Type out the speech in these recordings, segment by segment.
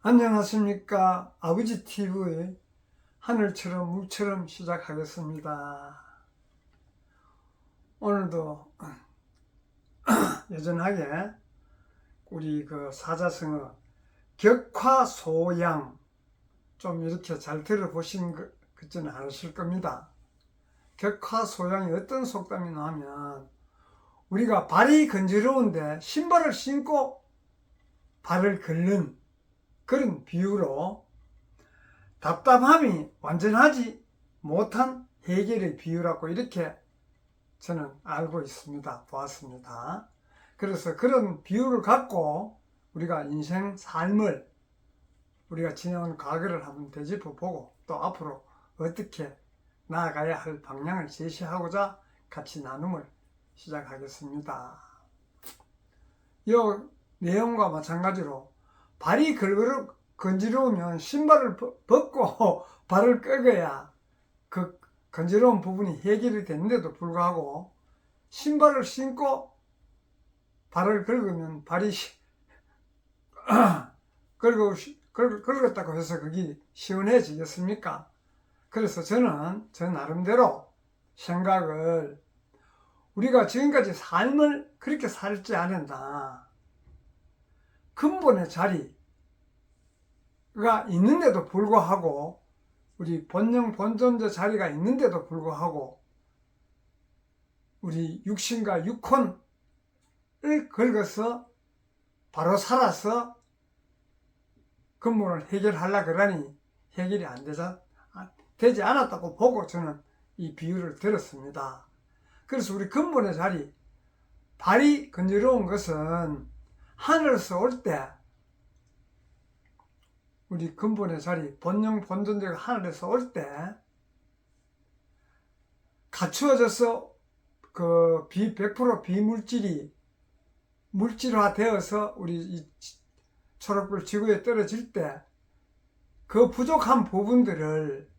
안녕하십니까. 아버지 TV의 하늘처럼 물처럼 시작하겠습니다. 오늘도 여전하게 우리 그 사자성어 격화소양 좀 이렇게 잘 들어보신 것 같지는 않으실 겁니다. 격화소양이 어떤 속담이냐 하면 우리가 발이 건조로운데 신발을 신고 발을 긁는 그런 비유로 답답함이 완전하지 못한 해결의 비유라고 이렇게 저는 알고 있습니다. 보았습니다. 그래서 그런 비유를 갖고 우리가 인생 삶을 우리가 지나온 과거를 한번 되짚어 보고 또 앞으로 어떻게 나아가야 할 방향을 제시하고자 같이 나눔을 시작하겠습니다. 이 내용과 마찬가지로 발이 건지러우면 신발을 벗고 발을 끄어야 그 건지러운 부분이 해결이 되는데도 불구하고 신발을 신고 발을 긁으면 발이 긁었다고 해서 그게 시원해지겠습니까? 그래서 저는 저 나름대로 생각을 우리가 지금까지 삶을 그렇게 살지 않았나 근본의 자리가 있는데도 불구하고 우리 본영 본존재 자리가 있는데도 불구하고 우리 육신과 육혼을 긁어서 바로 살아서 근본을 해결하려고 그러니 해결이 되지 않았다고 보고 저는 이 비유를 들었습니다. 그래서 우리 근본의 자리, 발이 건조로운 것은 하늘에서 올 때 우리 근본의 자리, 본영 본존재가 하늘에서 올 때 갖추어져서 그 100% 비물질이 물질화 되어서 우리 이 초록불 지구에 떨어질 때 그 부족한 부분들을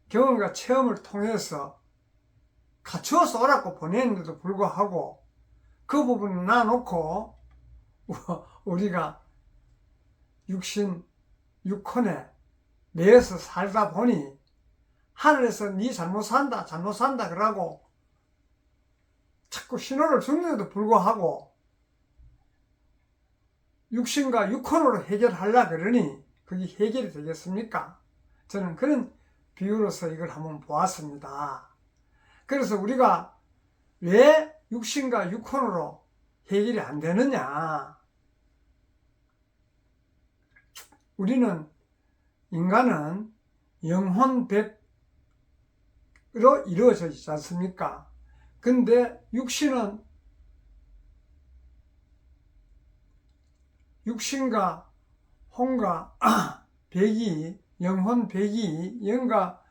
경험과 체험을 통해서 갖추어서 오라고 보냈는데도 불구하고 그 부분을 놔놓고 우리가 육신, 육혼에 매여서 살다 보니 하늘에서 니 잘못 산다 그러고 자꾸 신호를 주는데도 불구하고 육신과 육혼으로 해결하려고 그러니 그게 해결이 되겠습니까? 저는 그런 비유로서 이걸 한번 보았습니다. 그래서 우리가 왜 육신과 육혼으로 해결이 안 되느냐? 우리는 인간은 영혼백으로 이루어져 있지 않습니까? 근데 육신과 혼과 백이 영혼 백이 영과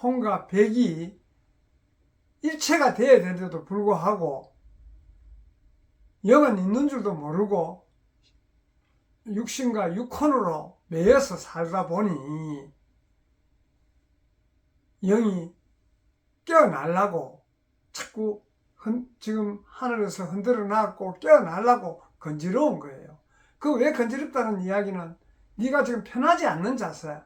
혼과 백이 일체가 되어야 되는데도 불구하고 영은 있는 줄도 모르고 육신과 육혼으로 매여서 살다 보니 영이 깨어나려고 자꾸 지금 하늘에서 흔들어 놨고 깨어나려고 건지러운 거예요. 그 왜 건지럽다는 이야기는 네가 지금 편하지 않는 자세,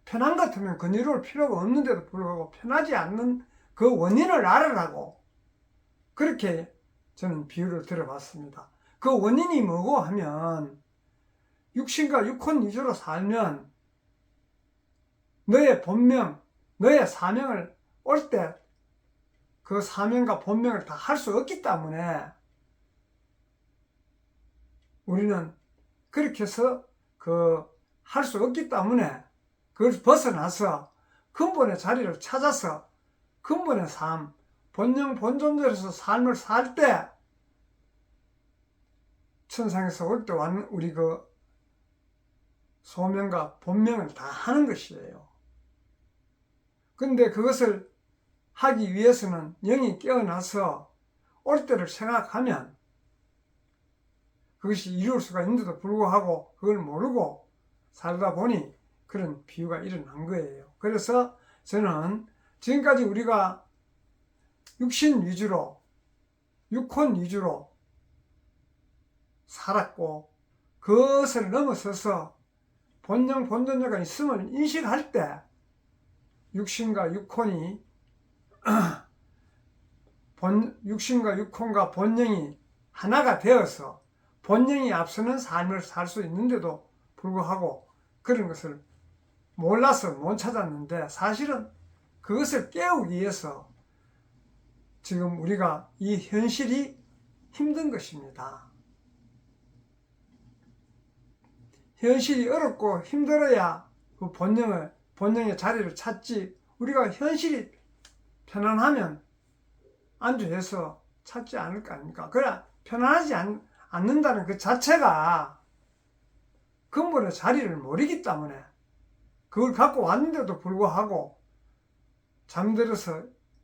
편한 것 같으면 건지러울 필요가 없는데도 불구하고 편하지 않는 그 원인을 알으라고 그렇게 저는 비유를 들어봤습니다. 그 원인이 뭐고 하면 육신과 육혼 위주로 살면 너의 본명, 너의 사명을 올 때 그 사명과 본명을 다 할 수 없기 때문에 우리는 그렇게 해서 할 수 없기 때문에 그걸 벗어나서 근본의 자리를 찾아서 근본의 삶, 본영 본존재로서 삶을 살 때 천상에서 올 때 우리 그 소명과 본명을 다 하는 것이에요. 근데 그것을 하기 위해서는 영이 깨어나서 올 때를 생각하면 그것이 이룰 수가 있는데도 불구하고 그걸 모르고 살다 보니 그런 비유가 일어난 거예요. 그래서 저는 지금까지 우리가 육신 위주로 육혼 위주로 살았고 그것을 넘어서서 본영 본존재가 있음을 인식할 때 육신과 육혼이 육신과 육혼과 본영이 하나가 되어서 본영이 앞서는 삶을 살 수 있는데도 불구하고 그런 것을 몰라서 못 찾았는데, 사실은 그것을 깨우기 위해서 지금 우리가 이 현실이 힘든 것입니다. 현실이 어렵고 힘들어야 그 본영의 자리를 찾지, 우리가 현실이 편안하면 안주해서 찾지 않을 거 아닙니까? 그래, 편안하지 않는다는 그 자체가 근본의 자리를 모르기 때문에 그걸 갖고 왔는데도 불구하고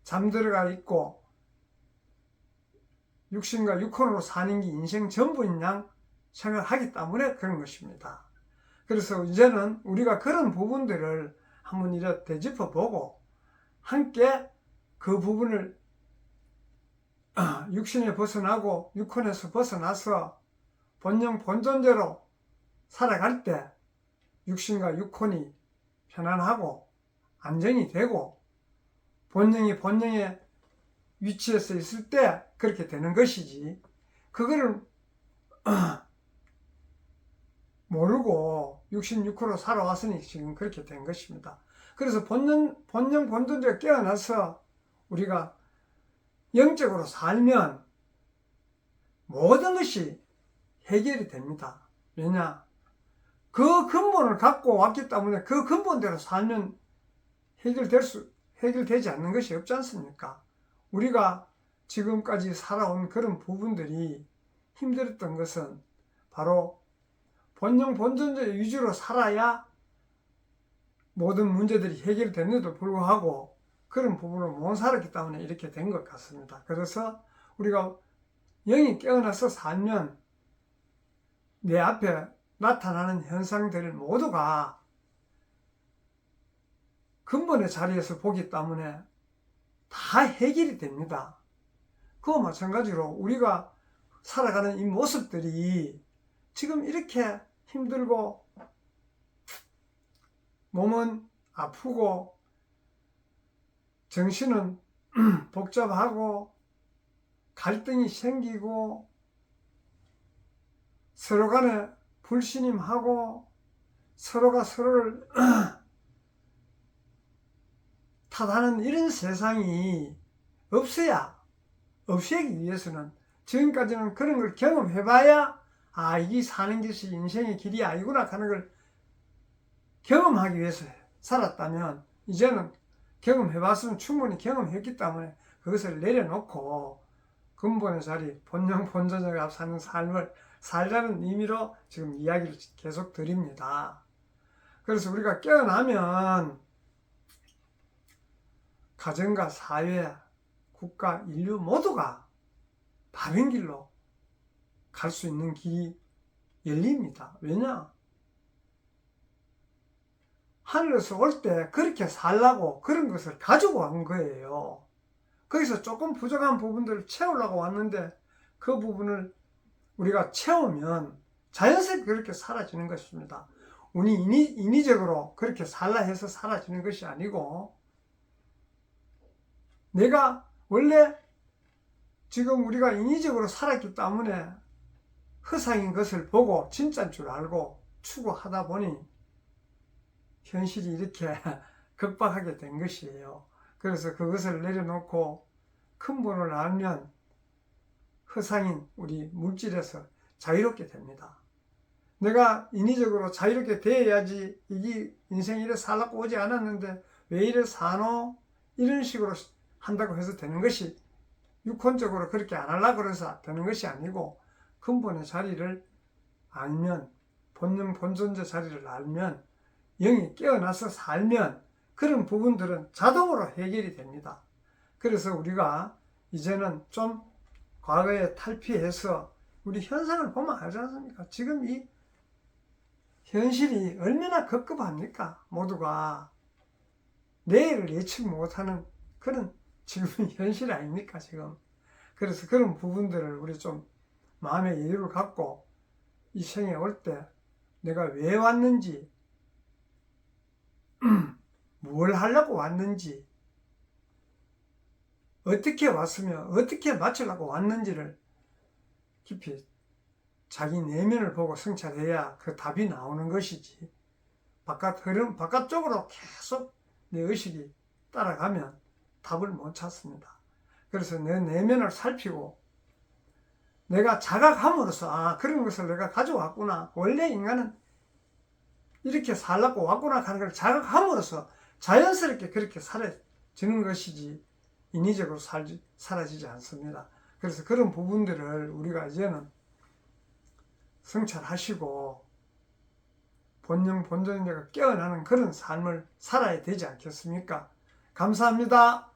잠들어가 있고 육신과 육혼으로 사는 게 인생 전부인 양 생각하기 때문에 그런 것입니다. 그래서 이제는 우리가 그런 부분들을 한번 이렇게 되짚어 보고 함께 그 부분을 육신에 벗어나고 육혼에서 벗어나서 본영 본존재로 살아갈 때 육신과 육혼이 편안하고 안정이 되고 본영이 본영의 위치에서 있을 때 그렇게 되는 것이지, 그거를 모르고 육신 육호로 살아왔으니 지금 그렇게 된 것입니다. 그래서 본영 본존재가 깨어나서 우리가 영적으로 살면 모든 것이 해결이 됩니다. 왜냐? 그 근본을 갖고 왔기 때문에 그 근본대로 살면 해결되지 않는 것이 없지 않습니까? 우리가 지금까지 살아온 그런 부분들이 힘들었던 것은 바로 본영 본존재 위주로 살아야 모든 문제들이 해결됐는데도 불구하고 그런 부분을 못 살았기 때문에 이렇게 된 것 같습니다. 그래서 우리가 영이 깨어나서 살면 내 앞에 나타나는 현상들 모두가 근본의 자리에서 보기 때문에 다 해결이 됩니다. 그와 마찬가지로 우리가 살아가는 이 모습들이 지금 이렇게 힘들고 몸은 아프고 정신은 복잡하고 갈등이 생기고 서로 간에 불신임하고 서로가 서로를 탓하는 이런 세상이 없애기 위해서는 지금까지는 그런 걸 경험해봐야 이게 사는 것이 인생의 길이 아니구나 하는 걸 경험하기 위해서 살았다면, 이제는 경험해봤으면 충분히 경험했기 때문에 그것을 내려놓고 근본의 자리, 본영 본존재가 사는 삶을 살자는 의미로 지금 이야기를 계속 드립니다. 그래서 우리가 깨어나면 가정과 사회, 국가, 인류 모두가 바른 길로 갈 수 있는 길이 열립니다. 왜냐? 하늘에서 올 때 그렇게 살라고 그런 것을 가지고 온 거예요. 거기서 조금 부족한 부분들을 채우려고 왔는데 그 부분을 우리가 채우면 자연스럽게 그렇게 사라지는 것입니다. 우리 인위적으로 그렇게 살라 해서 사라지는 것이 아니고, 내가 원래 지금 우리가 인위적으로 살았기 때문에 허상인 것을 보고 진짜인 줄 알고 추구하다 보니 현실이 이렇게 극박하게 된 것이에요. 그래서 그것을 내려놓고 근본을 알면 허상인 우리 물질에서 자유롭게 됩니다. 내가 인위적으로 자유롭게 되어야지, 이게 인생 이래 살라고 오지 않았는데 왜 이래 사노? 이런 식으로 한다고 해서 되는 것이, 육혼적으로 그렇게 안 하려고 해서 되는 것이 아니고, 근본의 자리를 알면, 본영 본존재 자리를 알면, 영이 깨어나서 살면 그런 부분들은 자동으로 해결이 됩니다. 그래서 우리가 이제는 좀 과거에 탈피해서 우리 현상을 보면 알지 않습니까? 지금 이 현실이 얼마나 급급합니까? 모두가 내일을 예측 못하는 그런 지금 현실 아닙니까? 지금. 그래서 그런 부분들을 우리 좀 마음의 여유를 갖고 이 생에 올 때 내가 왜 왔는지, 뭘 하려고 왔는지, 어떻게 왔으며 어떻게 마치려고 왔는지를 깊이 자기 내면을 보고 성찰해야 그 답이 나오는 것이지, 바깥쪽으로 계속 내 의식이 따라가면 답을 못 찾습니다. 그래서 내 내면을 살피고 내가 자각함으로써 아, 그런 것을 내가 가져왔구나, 원래 인간은 이렇게 살라고 왔구나 하는 걸 자각함으로써 자연스럽게 그렇게 사라지는 것이지 인위적으로 사라지지 않습니다. 그래서 그런 부분들을 우리가 이제는 성찰하시고 본능 본전에가 깨어나는 그런 삶을 살아야 되지 않겠습니까? 감사합니다.